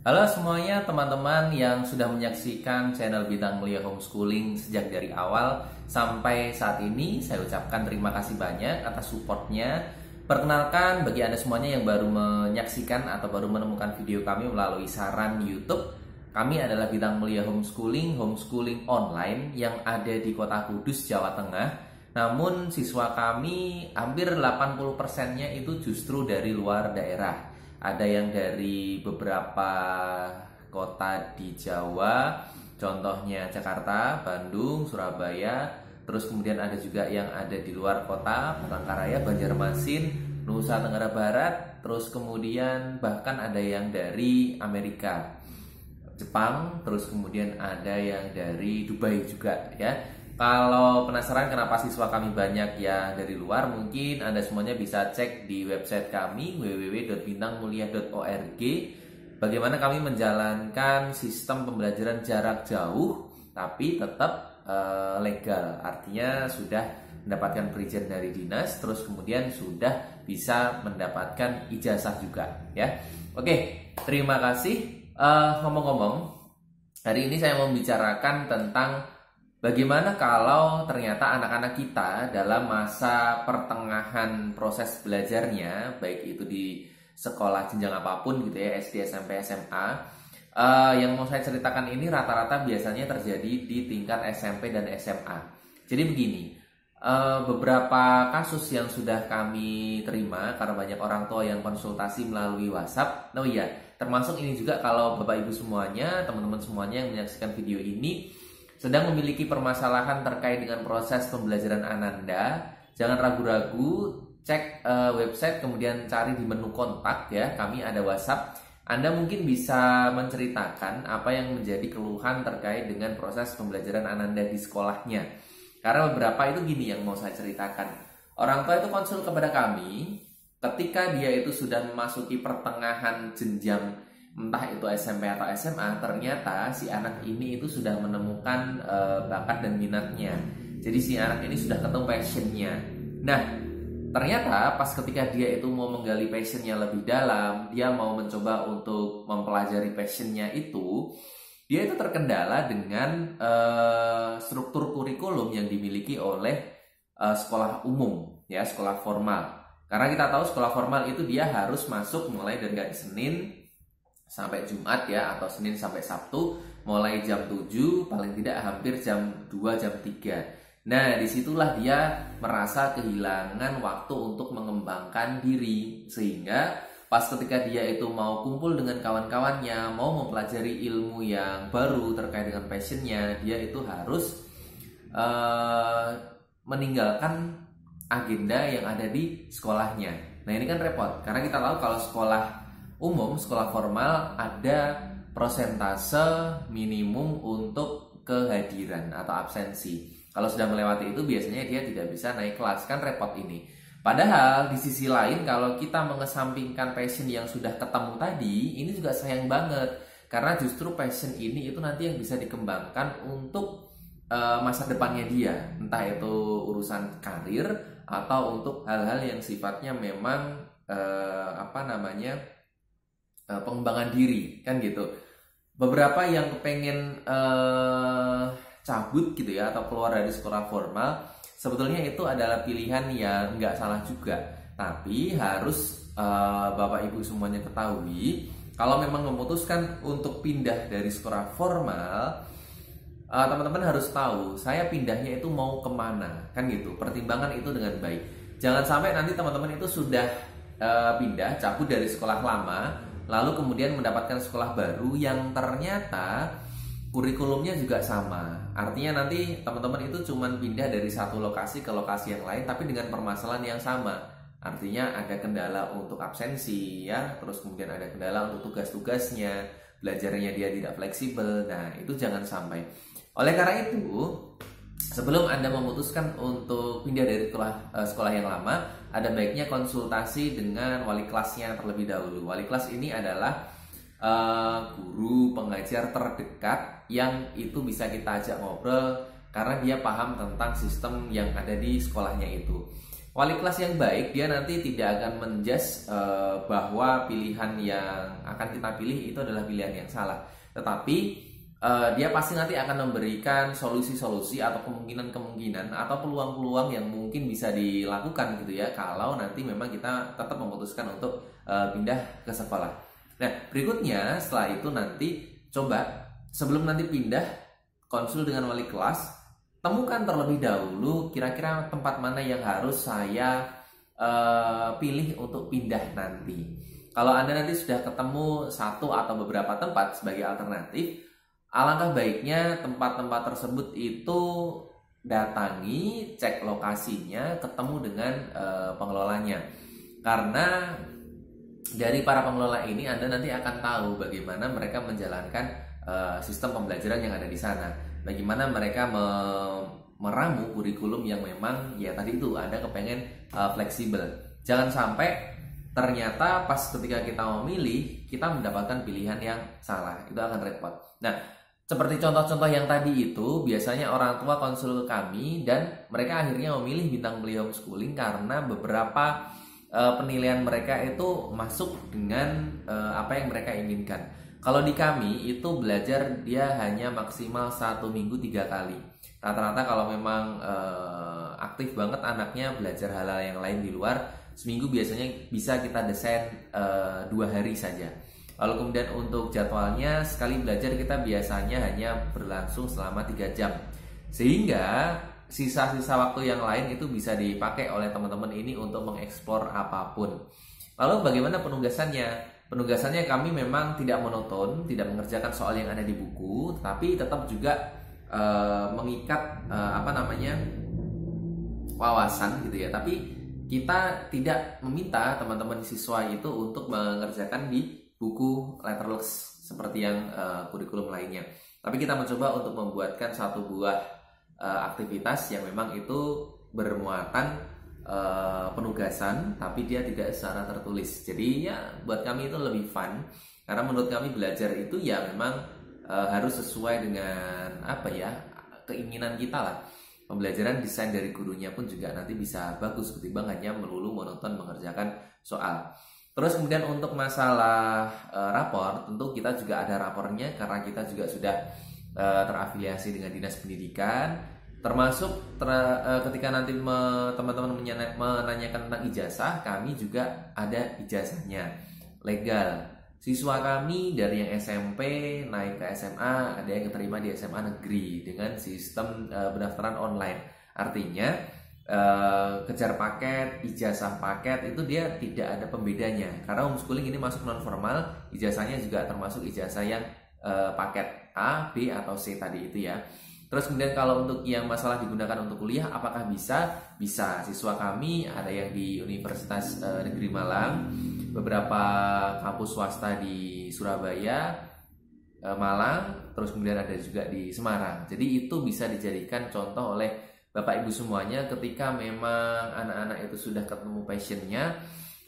Halo semuanya teman-teman yang sudah menyaksikan channel Bintang Mulia Homeschooling sejak dari awal sampai saat ini. Saya ucapkan terima kasih banyak atas supportnya. Perkenalkan bagi Anda semuanya yang baru menyaksikan atau baru menemukan video kami melalui saran YouTube. Kami adalah Bintang Mulia Homeschooling online yang ada di Kota Kudus, Jawa Tengah. Namun siswa kami hampir 80%-nya itu justru dari luar daerah. Ada yang dari beberapa kota di Jawa, contohnya Jakarta, Bandung, Surabaya. Terus kemudian ada juga yang ada di luar kota, Palangkaraya, Banjarmasin, Nusa Tenggara Barat. Terus kemudian bahkan ada yang dari Amerika, Jepang. Terus kemudian ada yang dari Dubai juga ya. Kalau penasaran kenapa siswa kami banyak ya dari luar, mungkin Anda semuanya bisa cek di website kami www.bintangmulia.org. Bagaimana kami menjalankan sistem pembelajaran jarak jauh tapi tetap legal. Artinya sudah mendapatkan perizinan dari dinas, terus kemudian sudah bisa mendapatkan ijazah juga ya. Oke, terima kasih. Ngomong-ngomong, hari ini saya mau membicarakan tentang bagaimana kalau ternyata anak-anak kita dalam masa pertengahan proses belajarnya, baik itu di sekolah jenjang apapun gitu ya, SD, SMP, SMA, yang mau saya ceritakan ini rata-rata biasanya terjadi di tingkat SMP dan SMA. Jadi begini, beberapa kasus yang sudah kami terima karena banyak orang tua yang konsultasi melalui WhatsApp. Oh iya, termasuk ini juga kalau Bapak Ibu semuanya, teman-teman semuanya yang menyaksikan video ini sedang memiliki permasalahan terkait dengan proses pembelajaran Ananda, jangan ragu-ragu, cek website kemudian cari di menu kontak ya, kami ada WhatsApp. Anda mungkin bisa menceritakan apa yang menjadi keluhan terkait dengan proses pembelajaran Ananda di sekolahnya. Karena beberapa itu gini yang mau saya ceritakan. Orang tua itu konsul kepada kami ketika dia itu sudah memasuki pertengahan jenjang entah itu SMP atau SMA, ternyata si anak ini itu sudah menemukan bakat dan minatnya. Jadi si anak ini sudah ketemu passionnya. Nah, ternyata pas ketika dia itu mau menggali passionnya lebih dalam, dia mau mencoba untuk mempelajari passionnya itu, dia itu terkendala dengan struktur kurikulum yang dimiliki oleh sekolah umum, ya, sekolah formal. Karena kita tahu sekolah formal itu dia harus masuk mulai dari hari Senin sampai Jumat ya, atau Senin sampai Sabtu, mulai jam 7, paling tidak hampir jam 2, jam 3. Nah, disitulah dia merasa kehilangan waktu untuk mengembangkan diri. Sehingga pas ketika dia itu mau kumpul dengan kawan-kawannya, mau mempelajari ilmu yang baru terkait dengan passionnya, dia itu harus meninggalkan agenda yang ada di sekolahnya. Nah, ini kan repot, karena kita tahu kalau sekolah umum, sekolah formal ada prosentase minimum untuk kehadiran atau absensi. Kalau sudah melewati itu biasanya dia tidak bisa naik kelas, kan repot ini. Padahal di sisi lain kalau kita mengesampingkan passion yang sudah ketemu tadi, ini juga sayang banget. Karena justru passion ini itu nanti yang bisa dikembangkan untuk masa depannya dia. Entah itu urusan karir atau untuk hal-hal yang sifatnya memang pengembangan diri, kan gitu. Beberapa yang kepengen cabut gitu ya, atau keluar dari sekolah formal, sebetulnya itu adalah pilihan yang nggak salah juga. Tapi harus Bapak Ibu semuanya ketahui, kalau memang memutuskan untuk pindah dari sekolah formal, teman-teman harus tahu saya pindahnya itu mau kemana, kan gitu. Pertimbangan itu dengan baik. Jangan sampai nanti teman-teman itu sudah pindah, cabut dari sekolah lama, lalu kemudian mendapatkan sekolah baru yang ternyata kurikulumnya juga sama. Artinya nanti teman-teman itu cuma pindah dari satu lokasi ke lokasi yang lain, tapi dengan permasalahan yang sama. Artinya ada kendala untuk absensi ya, terus kemudian ada kendala untuk tugas-tugasnya, belajarnya dia tidak fleksibel. Nah, itu jangan sampai. Oleh karena itu, sebelum Anda memutuskan untuk pindah dari sekolah yang lama, ada baiknya konsultasi dengan wali kelasnya terlebih dahulu. Wali kelas ini adalah guru pengajar terdekat yang itu bisa kita ajak ngobrol karena dia paham tentang sistem yang ada di sekolahnya itu. Wali kelas yang baik dia nanti tidak akan menjudge bahwa pilihan yang akan kita pilih itu adalah pilihan yang salah, tetapi dia pasti nanti akan memberikan solusi-solusi atau kemungkinan-kemungkinan atau peluang-peluang yang mungkin bisa dilakukan gitu ya, kalau nanti memang kita tetap memutuskan untuk pindah ke sekolah. Nah, berikutnya setelah itu nanti coba sebelum nanti pindah konsul dengan wali kelas, temukan terlebih dahulu kira-kira tempat mana yang harus saya pilih untuk pindah nanti. Kalau Anda nanti sudah ketemu satu atau beberapa tempat sebagai alternatif, alangkah baiknya tempat-tempat tersebut itu datangi, cek lokasinya, ketemu dengan pengelolanya. Karena dari para pengelola ini Anda nanti akan tahu bagaimana mereka menjalankan sistem pembelajaran yang ada di sana. Bagaimana mereka meramu kurikulum yang memang ya tadi itu Anda kepengen fleksibel. Jangan sampai ternyata pas ketika kita memilih kita mendapatkan pilihan yang salah, itu akan repot. Nah, seperti contoh-contoh yang tadi itu, biasanya orang tua konsul ke kami dan mereka akhirnya memilih Bintang Beli Homeschooling karena beberapa penilaian mereka itu masuk dengan apa yang mereka inginkan. Kalau di kami itu belajar dia hanya maksimal 1 minggu 3 kali. Rata-rata kalau memang aktif banget anaknya belajar hal-hal yang lain di luar, seminggu biasanya bisa kita desain 2 hari saja. Lalu kemudian untuk jadwalnya sekali belajar kita biasanya hanya berlangsung selama 3 jam. Sehingga sisa-sisa waktu yang lain itu bisa dipakai oleh teman-teman ini untuk mengeksplor apapun. Lalu bagaimana penugasannya? Penugasannya kami memang tidak monoton, tidak mengerjakan soal yang ada di buku, tetapi tetap juga mengikat wawasan gitu ya. Tapi kita tidak meminta teman-teman siswa itu untuk mengerjakan di buku Letterlux seperti yang kurikulum lainnya. Tapi kita mencoba untuk membuatkan satu buah aktivitas yang memang itu bermuatan penugasan, tapi dia tidak secara tertulis. Jadi ya buat kami itu lebih fun, karena menurut kami belajar itu ya memang harus sesuai dengan keinginan kita lah. Pembelajaran desain dari gurunya pun juga nanti bisa bagus ketimbang hanya melulu monoton mengerjakan soal. Terus kemudian untuk masalah rapor, tentu kita juga ada rapornya karena kita juga sudah terafiliasi dengan Dinas Pendidikan. Termasuk ketika nanti teman-teman menanyakan tentang ijazah, kami juga ada ijazahnya legal. Siswa kami dari yang SMP naik ke SMA, ada yang keterima di SMA negeri dengan sistem pendaftaran online. Artinya kejar paket, ijazah paket itu dia tidak ada pembedanya. Karena homeschooling ini masuk non formal, ijazahnya juga termasuk ijazah yang paket A, B atau C tadi itu ya. Terus kemudian kalau untuk yang masalah digunakan untuk kuliah, apakah bisa? Bisa. Siswa kami ada yang di Universitas Negeri Malang, beberapa kampus swasta di Surabaya, Malang, terus kemudian ada juga di Semarang. Jadi itu bisa dijadikan contoh oleh Bapak Ibu semuanya ketika memang anak-anak itu sudah ketemu passionnya,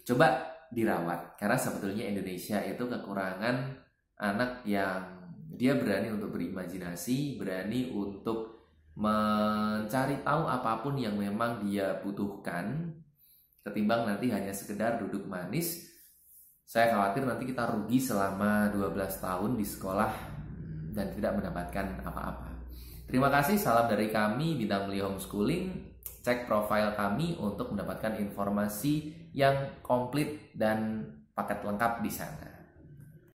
coba dirawat. Karena sebetulnya Indonesia itu kekurangan anak yang dia berani untuk berimajinasi, berani untuk mencari tahu apapun yang memang dia butuhkan, ketimbang nanti hanya sekedar duduk manis. Saya khawatir nanti kita rugi selama 12 tahun di sekolah dan tidak mendapatkan apa-apa. Terima kasih, salam dari kami Bintang Beli Homeschooling. Cek profil kami untuk mendapatkan informasi yang komplit dan paket lengkap di sana.